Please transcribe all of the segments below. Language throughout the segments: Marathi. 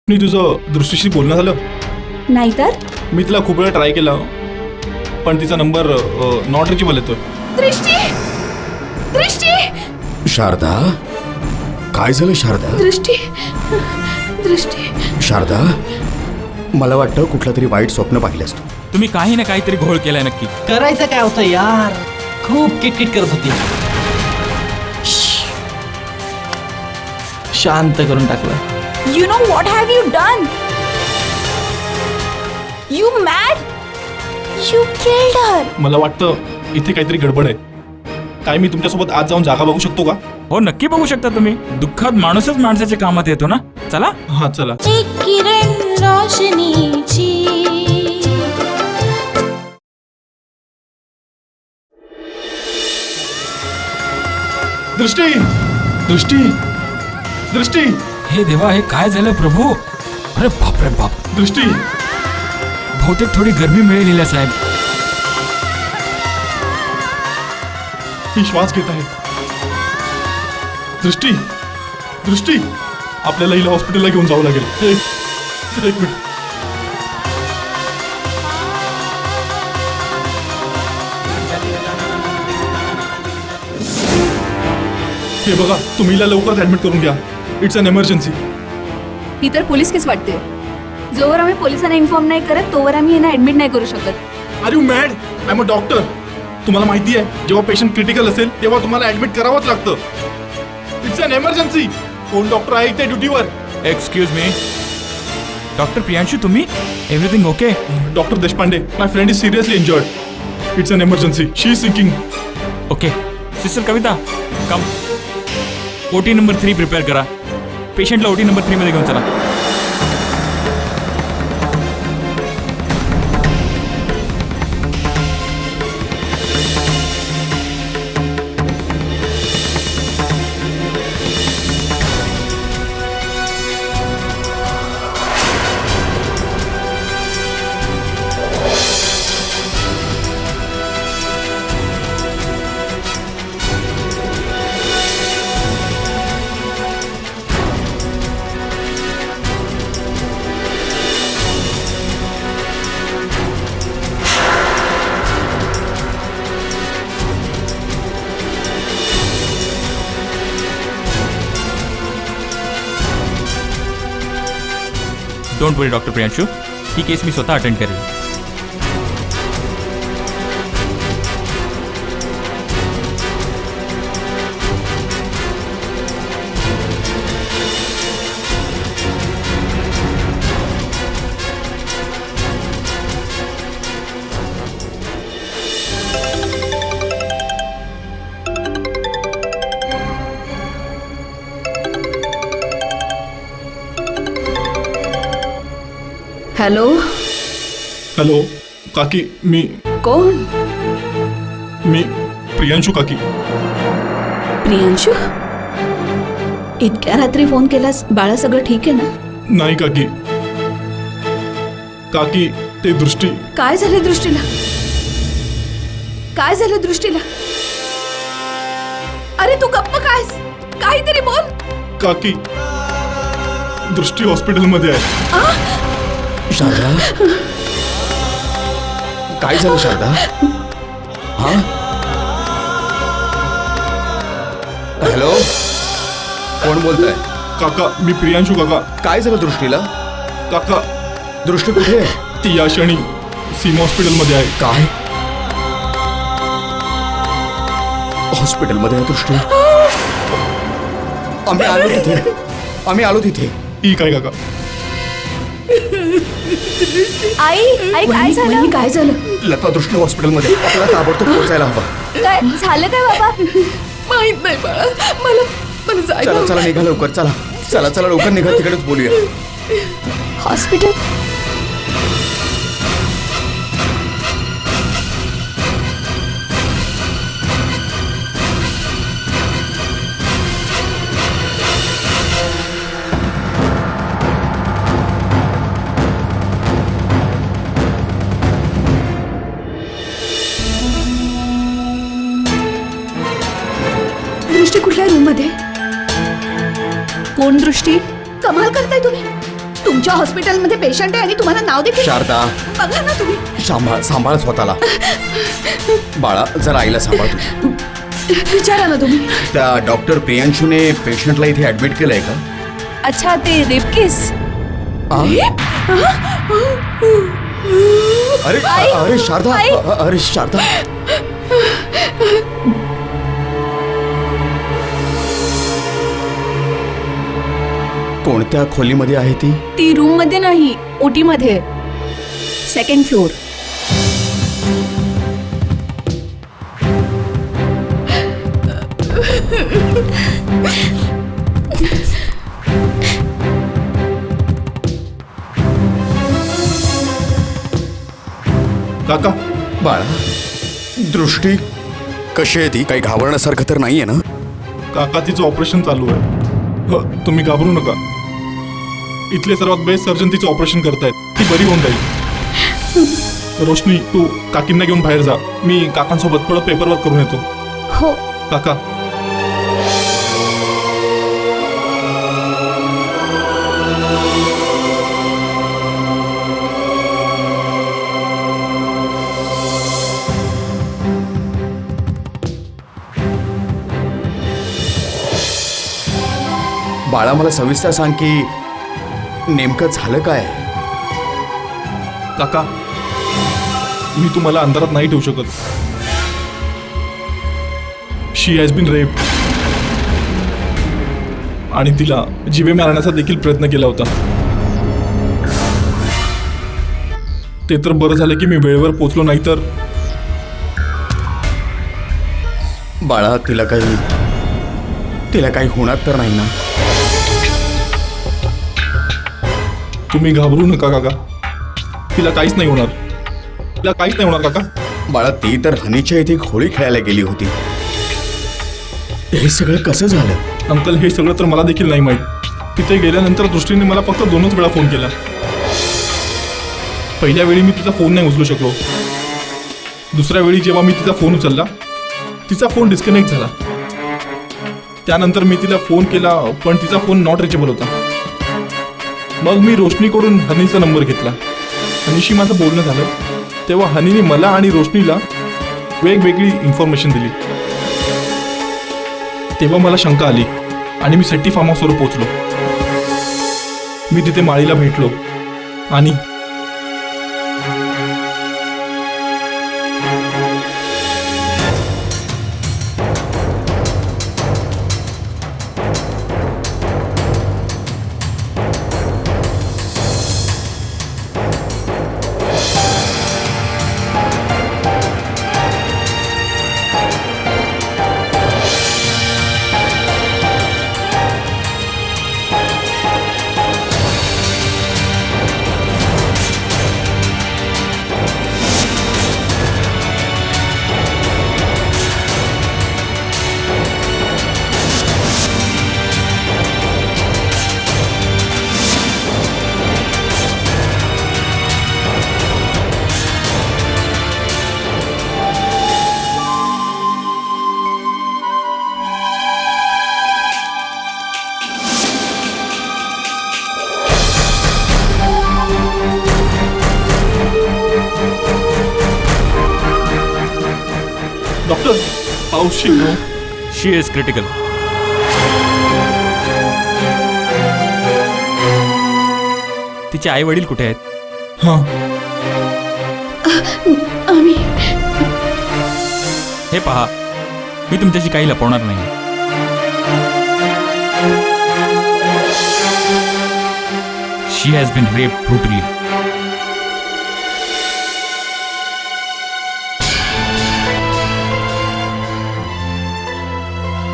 मी तुझं दृष्टीशी बोलणं झालं? नाहीतर मी तिला खूप वेळा ट्राय केला पण तिचा नंबर नॉट रिचेबल येतोय. दृष्टी, दृष्टी, शारदा, काय झालं शारदा? दृष्टी, दृष्टी. शारदा, मला वाटतं कुठलं तरी वाईट स्वप्न पाहिलंस तू. तुम्ही काही ना काहीतरी घोळ केलाय नक्की. करायचं काय होतं यार, खूप किटकिट करत होती. शांत करून टाकलं. You know what have you done? You mad? You killed her. मला वाटतं इथे काहीतरी गडबड आहे. काय मी तुमच्यासोबत आज जाऊन जागा बघू शकतो का? हो नक्की बघू शकता तुम्ही. दुःखात माणूसच माणसाच्या कामात येतो ना. चला. हा चला. एक किरण रोशनीची. दृष्टी, दृष्टी, दृष्टी, हे देवा, हे काय झालं प्रभू? अरे बाप रे बाप. दृष्टी. बहुतेक थोडी गरमी मिळेल साहेब. ही श्वास घेत आहे. दृष्टी, दृष्टी, आपल्याला हिला हॉस्पिटलला घेऊन जावं लागेल. एक मिनिट. हे बघा, तुम्ही हिला लवकरच ऍडमिट करून घ्या. It's an emergency. ही तर पोलीस केस वाटते. जोवर आम्ही पोलिसांना इन्फॉर्म नाही करत तोवर आम्ही यांना ऍडमिट नाही करू शकत. Are you mad? I am a doctor. तुम्हाला माहिती आहे जेव्हा पेशंट क्रिटिकल असेल तेव्हा तुम्हाला ऍडमिट करावंच लागतं. It's an emergency. कोण डॉक्टर आहे इथे ड्युटीवर? एक्सक्यूज मी, डॉक्टर प्रियांशू, तुम्ही? Everything okay? Doctor Deshpande, my friend is seriously injured. It's an emergency. She is sinking. Okay. Sister Kavita, come. OT number 3 prepare करा. पेशंटला ओटी नंबर 3 मध्ये घेऊन चला. डोंट वरी डॉक्टर प्रियांशू, ही केस मी स्वतः अटेंड करेल. हॅलो. हॅलो काकी, कोण? मी प्रियांशू काकी. प्रियांशू, इतक्या रात्री फोन केलास? बाळा सगळं ठीक आहे ना? नाही काकी. काकी, ते दृष्टी. काय झालं दृष्टीला? काय झालं दृष्टीला? अरे तू गप्प कायस? काहीतरी बोल. काकी, दृष्टी हॉस्पिटलमध्ये आहे. शारदा, काय झालं शारदा? हा, हॅलो, कोण बोलतंय? काका, मी प्रियांशू काका. काय झालं दृष्टीला? काका, दृष्टी कुठे आहे? ती या क्षणी सीमा हॉस्पिटलमध्ये आहे. काय? हॉस्पिटलमध्ये आहे दृष्टी? आम्ही आलो तिथे. ठीक आहे काका. आई, आई काय झालं? काय झालं? लता, दृष्टी हॉस्पिटलमध्ये. आपल्याला ताबडतोब पोहोचायला हवं. काय झालं काय बाबा? माहित नाही बाळा, मला चला चला, निघा लवकर. चला चला चला, लवकर निघा, तिकडेच बोलूया. हॉस्पिटल? दृष्टी कुठल्या रूम मध्ये? कोण दृष्टी? कमाल करताय तुम्ही. तुमच्या हॉस्पिटलमध्ये पेशंट आहे आणि तुम्हाला नाव देखील शारदा बघा ना तुम्ही. सांभाळ स्वतःला. बाळा जरा आईला सांभाळ तू. विचारा ना तुम्ही. त्या डॉक्टर प्रियांशूने पेशंटला इथे ऍडमिट केलंय का? अच्छा, ते रेप केस. आ? अरे आई! अरे शारदा आई! अरे शारदा. कोणत्या खोलीमध्ये आहे ती? ती रूम मध्ये नाही, ओटी मध्ये, सेकंड फ्लोर. काका, बाळा दृष्टी कशी आहे ती? काही घाबरण्यासारखं तर नाहीये ना? काका तिचं ऑपरेशन चालू आहे. तुम्ही घाबरू नका. इथले सर्वात बेस्ट सर्जन तिचं ऑपरेशन करतायत. ती बरी होऊन जाईल. रोशनी, तू काकींना घेऊन बाहेर जा. मी काकांसोबत थोडं पेपरवर्क करून येतो. हो. काका, बाळा मला सविस्तर सांग की नेमकं झालं काय? काका, मी तुम्हाला अंधारात नाही ठेवू शकत. शी हॅज बीन रेप. आणि तिला जीवे मारण्याचा देखील प्रयत्न केला होता. ते तर बरं झालं की मी वेळेवर पोचलो, नाही तर बाळा तिला काही होणार तर नाही ना? तुम्ही घाबरू नका काका. तिला काहीच नाही होणार. तिला काहीच नाही होणार काका. बाळा ती तर हनीच्या इथे होळी खेळायला गेली होती. हे सगळं कसं झालं? अंकल, हे सगळं तर मला देखील नाही माहीत. तिथे गेल्यानंतर दृष्टीने मला फक्त 2च वेळा फोन केला. पहिल्या वेळी मी तिचा फोन नाही उचलू शकलो. दुसऱ्या वेळी जेव्हा मी तिचा फोन उचलला, तिचा फोन डिस्कनेक्ट झाला. त्यानंतर मी तिला फोन केला, पण तिचा फोन नॉट रिचेबल होता. मग मी रोशनीकडून हनीचा नंबर घेतला. हनीशी माझं बोलणं झालं तेव्हा हनीने मला आणि रोशनीला वेगवेगळी इन्फॉर्मेशन दिली. तेव्हा मला शंका आली आणि मी सेट्टी फार्म हाऊसवर पोहोचलो. मी तिथे माळीला भेटलो आणि doctor, how she know? She is critical. तिचे आई वडील कुठे आहेत? हां, आम्ही हे पहा, मी तुमच्याशी काही लपवणार नाही. शी हॅज बीन रेप ब्रुटली.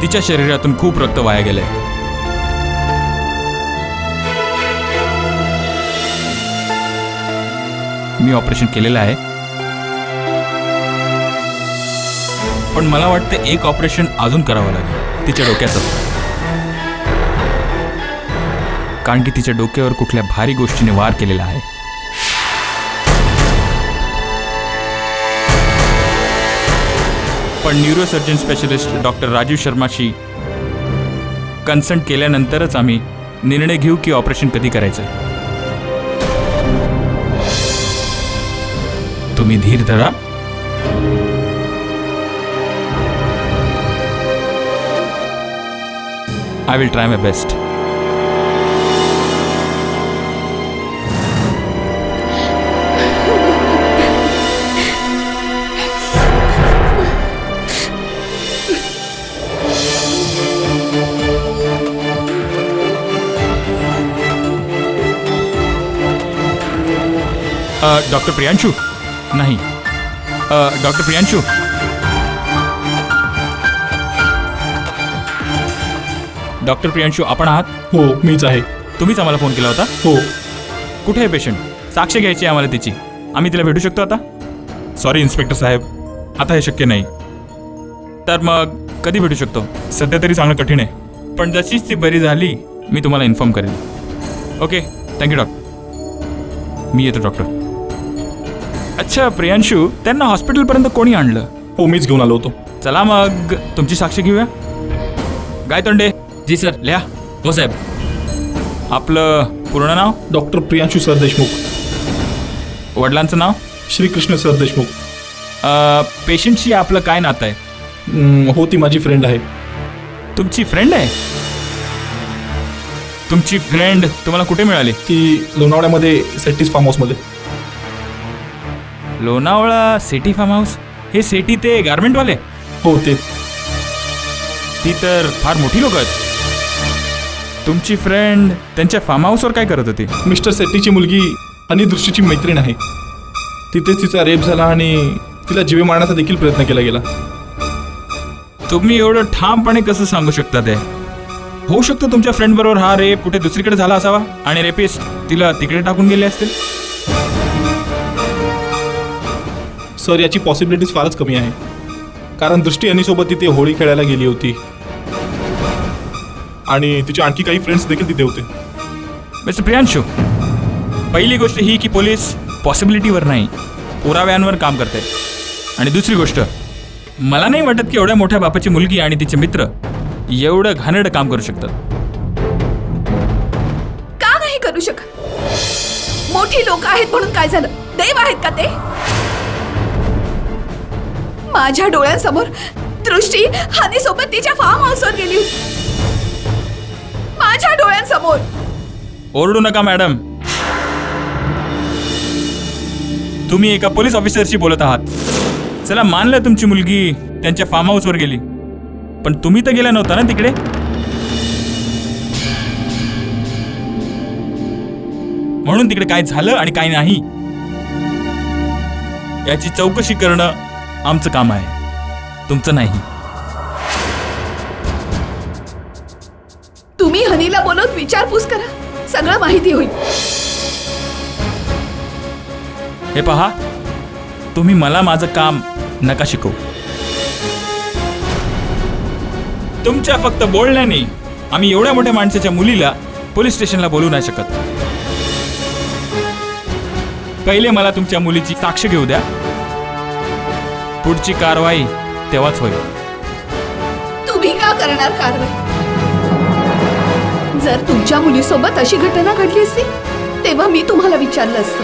तिच्या शरीरातून खूप रक्त वाया गेलंय. मी ऑपरेशन केलेलं आहे, पण मला वाटतं एक ऑपरेशन अजून करावं लागेल तिच्या डोक्याचं. कारण की तिच्या डोक्यावर कुठल्या भारी गोष्टीने वार केलेला आहे. पण न्यूरोसर्जन स्पेशलिस्ट डॉक्टर राजीव शर्माशी कन्सल्ट केल्यानंतरच आम्ही निर्णय घेऊ की ऑपरेशन कधी करायचं. तुम्ही धीर धरा. I will try my best. Doctor Priyanshu नाही. डॉक्टर प्रियांशू, डॉक्टर प्रियांशू आपण आहात? हो मीच आहे. तुम्हीच आम्हाला फोन केला होता? हो. कुठे आहे पेशंट? साक्ष घ्यायची आहे आम्हाला तिची. आम्ही तिला भेटू शकतो आता? सॉरी इन्स्पेक्टर साहेब, आता हे शक्य नाही. तर मग कधी भेटू शकतो? सध्या तरी सांगणं कठीण आहे, पण जशीच ती बरी झाली मी तुम्हाला इन्फॉर्म करेन. Okay, thank you doctor. मी येतो डॉक्टर. अच्छा प्रियांशू, त्यांना हॉस्पिटलपर्यंत कोणी आणलं? हो मीच घेऊन आलो होतो. चला मग तुमची साक्ष घेऊया. गायतोंडे. जी सर. लिहा. हो साहेब. आपलं पूर्ण नाव? Doctor Priyanshu sir Deshmukh. वडिलांचं नाव? श्रीकृष्ण सर देशमुख. पेशंटशी आपलं काय नातं आहे? हो ती माझी फ्रेंड आहे. तुमची फ्रेंड आहे? तुमची फ्रेंड तुम्हाला कुठे मिळाली? ती लोणावळ्यामध्ये सेट्टीज फार्म हाऊसमध्ये. Lonavala Sethi farm house? हे सेठी ते गारमेंटवाले? हो ते. ती तर फार मोठी लोक आहेत. तुमची फ्रेंड त्यांच्या फार्म हाऊसवर काय करत होती? मिस्टर सेट्टीची मुलगी आणि दृष्टीची मैत्रीण आहे. तिथेच तिचा रेप झाला आणि तिला जीवे मारण्याचा देखील प्रयत्न केला गेला. तुम्ही एवढं ठामपणे कसं सांगू शकता ते? होऊ शकतं तुमच्या फ्रेंड बरोबर हा रेप कुठे दुसरीकडे झाला असावा आणि रेपिस्ट तिला तिकडे टाकून गेले असतील. सर याची पॉसिबिलिटीज फारच कमी आहे, कारण दृष्टी यांनीसोबत तिथे होळी खेळायला गेली होती आणि तिचे आणखी काही फ्रेंड्स देखील तिथे होते. मिस्टर प्रियांशू, पहिली गोष्ट ही की पोलीस पॉसिबिलिटीवर नाही पुराव्यांवर काम करते. आणि दुसरी गोष्ट, मला नाही वाटत की एवढ्या मोठ्या बापाची मुलगी आणि तिचे मित्र एवढं घाणेरडं काम करू शकतात. का नाही करू शकत? मोठी लोक आहेत म्हणून काय झालं? देव आहेत का ते? माझ्या डोळ्यांसमोर दृष्टी हनीसोबत तिच्या फार्म हाऊसवर गेली होती. माझ्या डोळ्यांसमोर. ओरडू नका मॅडम, तुम्ही एका पोलीस ऑफिसरशी बोलत आहात. चला मानलं तुमची मुलगी त्यांच्या फार्म हाऊसवर गेली, पण तुम्ही तर गेला नव्हता ना तिकडे. म्हणून तिकडे काय झालं आणि काय नाही याची चौकशी करणं आमचं काम आहे, तुमचं नाही. तुम्ही हनीला बोलवून विचारपूस करा, सगळं माहिती होईल. हे पहा, तुम्ही मला माझं काम नका शिकवू. तुमच्या फक्त बोलण्याने आम्ही एवढ्या मोठ्या माणसाच्या मुलीला पोलीस स्टेशनला बोलवू नाही शकत. पहिले मला तुमच्या मुलीची साक्ष घेऊ द्या, पुढची कारवाई तेव्हाच होईल. तुम्ही का करणार कारवाई? जर तुमच्या मुलीसोबत अशी घटना घडली असती तेव्हा मी तुम्हाला विचारलं असतं,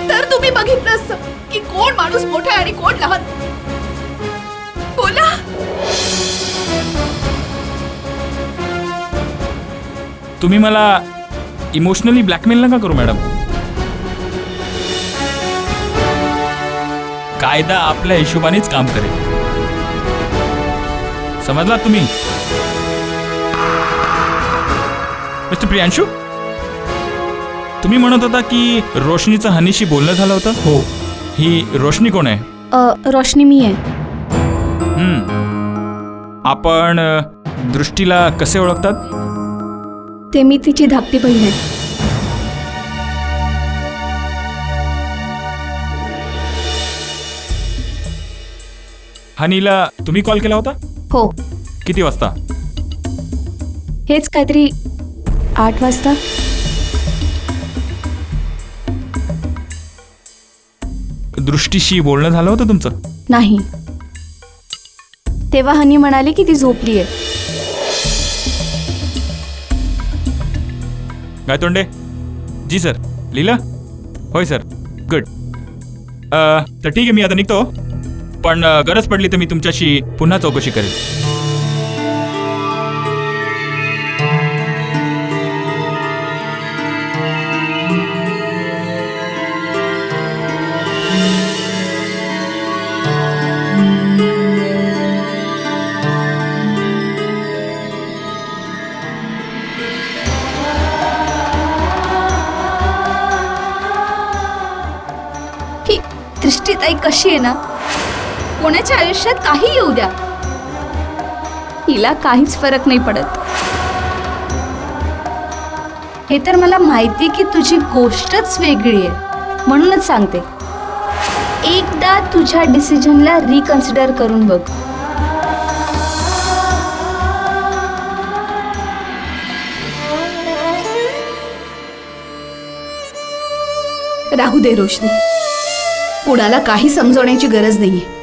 तर तुम्ही बघितलं असतं की कोण माणूस मोठा आहे आणि कोण लहान. बोला. तुम्ही मला इमोशनली ब्लॅकमेल नका करू मॅडम. कायदा आपल्या हिशोबानेच काम करेल, समजला तुम्ही? मिस्टर प्रियांशू, तुम्ही म्हणत होता की रोशनीचं हनीशी बोलणं झालं होतं? हो. ही रोशनी कोण आहे? रोशनी मी आहे. आपण दृष्टीला कसे ओळखतात? ते मी तिची धाकटी बहीण आहे. हनीला तुम्ही कॉल केला होता? हो. किती वाजता? हेच काहीतरी 8 वाजता. दृष्टीशी बोलणं झालं होतं तुमचं? नाही. तेव्हा हनी म्हणाली की ती झोपली आहे. गायतोंडे जी सर लिहिलं होय सर गुड तर ठीक आहे मी आता निघतो पण गरज पडली तर मी तुमच्याशी पुन्हा चौकशी करेल. ही दृष्टीताई कशी आहे ना, कोणाच्या आयुष्यात काही येऊ द्या, हिला काहीच फरक नाही पडत. हे तर मला माहिती की तुझी गोष्टच वेगळी आहे, म्हणूनच सांगते एकदा तुझ्या डिसिजनला रिकन्सिडर करून बघ. राहू दे रोशनी, कुणाला काही समजवण्याची गरज नाहीये.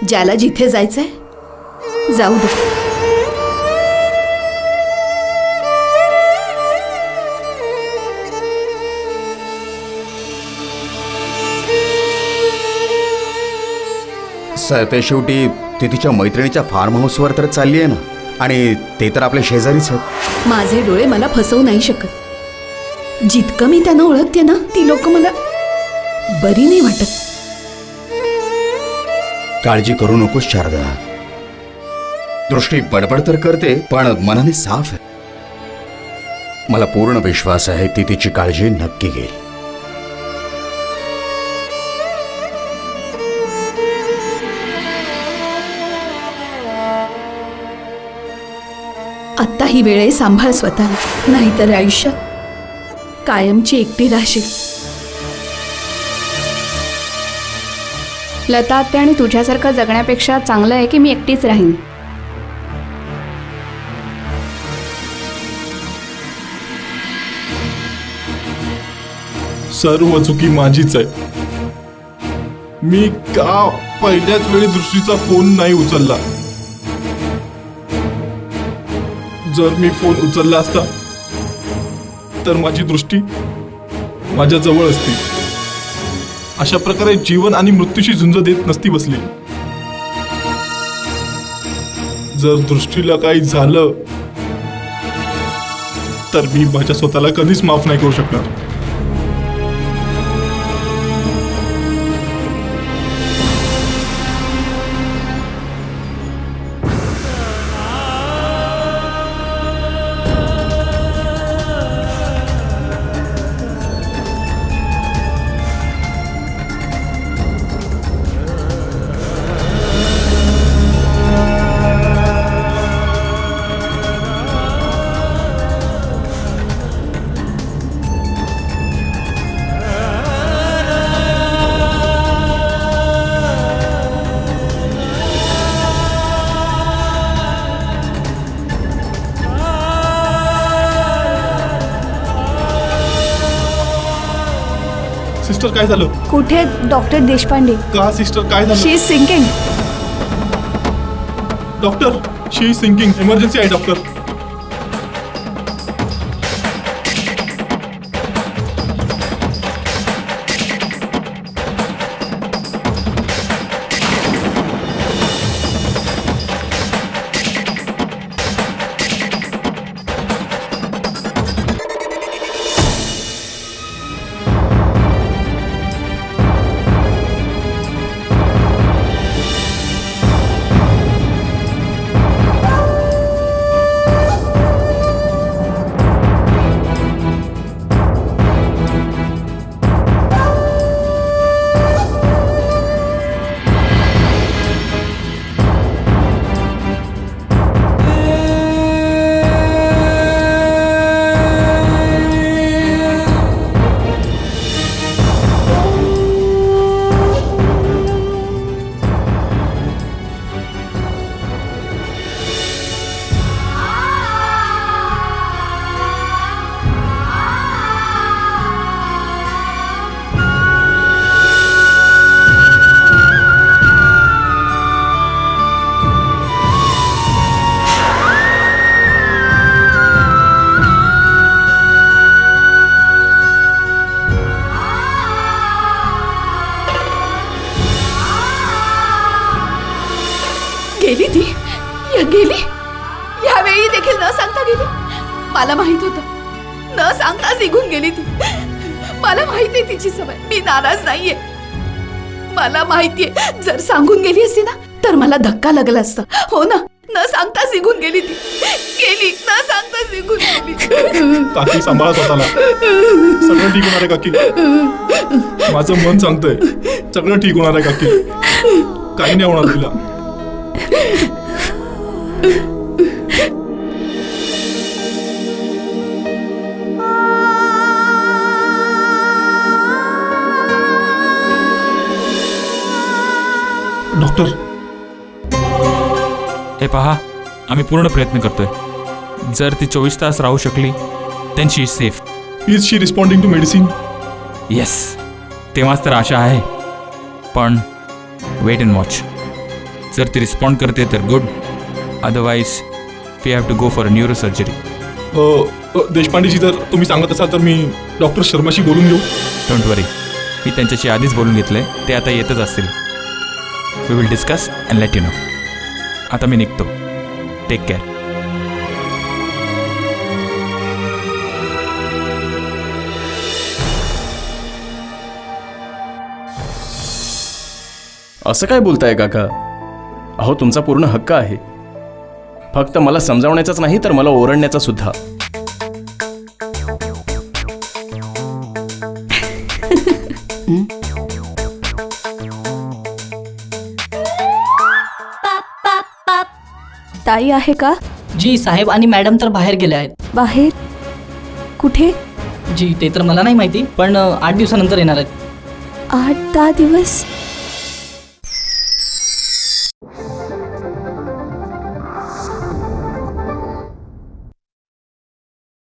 ज्याला जिथे जायचंय जाऊ दे. सर ते शेवटी ती तिच्या मैत्रिणीच्या फार्म हाऊसवर तर चालली आहे ना, आणि ते तर आपल्या शेजारीच आहेत. माझे डोळे मला फसवू नाही शकत. जितकं मी त्यांना ओळखते ना, ती लोक मला बरी नाही वाटत. काळजी करू नकोस शारदा. दृष्टी बडबड तर करते पण मनाने साफ आहे. मला पूर्ण विश्वास आहे ती तिची काळजी नक्की घेईल. आत्ता ही वेळ आहे, सांभाळ स्वतःला, नाहीतर आयुष्यात कायमची एकटी राहशील. लता आत्या आणि तुझ्यासारखं जगण्यापेक्षा चांगलं आहे की मी एकटीच राहीन. सर्व चुकी माझीच आहे. मी का पहिल्याच वेळी दृष्टीचा फोन नाही उचलला. जर मी फोन उचलला असता तर माझी दृष्टी माझ्या जवळ असती. अशा प्रकारे जीवन आणि मृत्यूशी झुंज देत नसती बसली. जर दृष्टीला काही झालं तर मी माझ्या स्वतःला कधीच माफ नाही करू शकणार. सिस्टर काय झालं? कुठे डॉक्टर देशपांडे? का सिस्टर काय झालं? She is sinking. Doctor she is sinking. Emergency आहे डॉक्टर. गेली ती गेली यावेळी देखील न सांगता गेली. मला माहित होतं न सांगताच निघून गेली ती. मला माहितीये तिची सवय. मी नाराज नाहीये. मला माहितीये जर सांगून गेली असती ना तर मला धक्का लागला असता. हो ना, न सांगताच निघून गेली ती. गेली न सांगताच निघून गेली. काकी सांभाळा स्वतःला. सगळं ठीक होणार आहे काकी. माझं मन सांगतंय सगळं ठीक होणार आहे काकी. काही नाही होणार तिला. डॉक्टर, हे पहा, आम्ही पूर्ण प्रयत्न करतोय. जर ती 24 तास राहू शकली then she is safe. Is she responding to medicine? Yes, तेव्हाच तर आशा आहे. पण वेट अँड वॉच. जर ती रिस्पॉन्ड करते तर good, otherwise we have to go for neuro surgery. देशपांडेजी, जर तुम्ही सांगत असाल तर मी डॉक्टर शर्माशी बोलून घेऊ. डोंट वरी, मी त्यांच्याशी आधीच बोलून घेतलंय. ते आता येतच असतील. We will discuss and let you know. आता मी निघतो. Take care. असं काय बोलताय काका? अहो, तुमचा पूर्ण हक्क आहे. फक्त मला समजावण्याचाच नाही तर मला ओरडण्याचा सुद्धा. ताई आहे का? जी, साहेब आणि मॅडम तर बाहेर गेले आहेत. बाहेर? कुठे? जी, ते तर मला नाही माहिती, पण 8 दिवसानंतर येणार आहेत. 8-10 दिवस?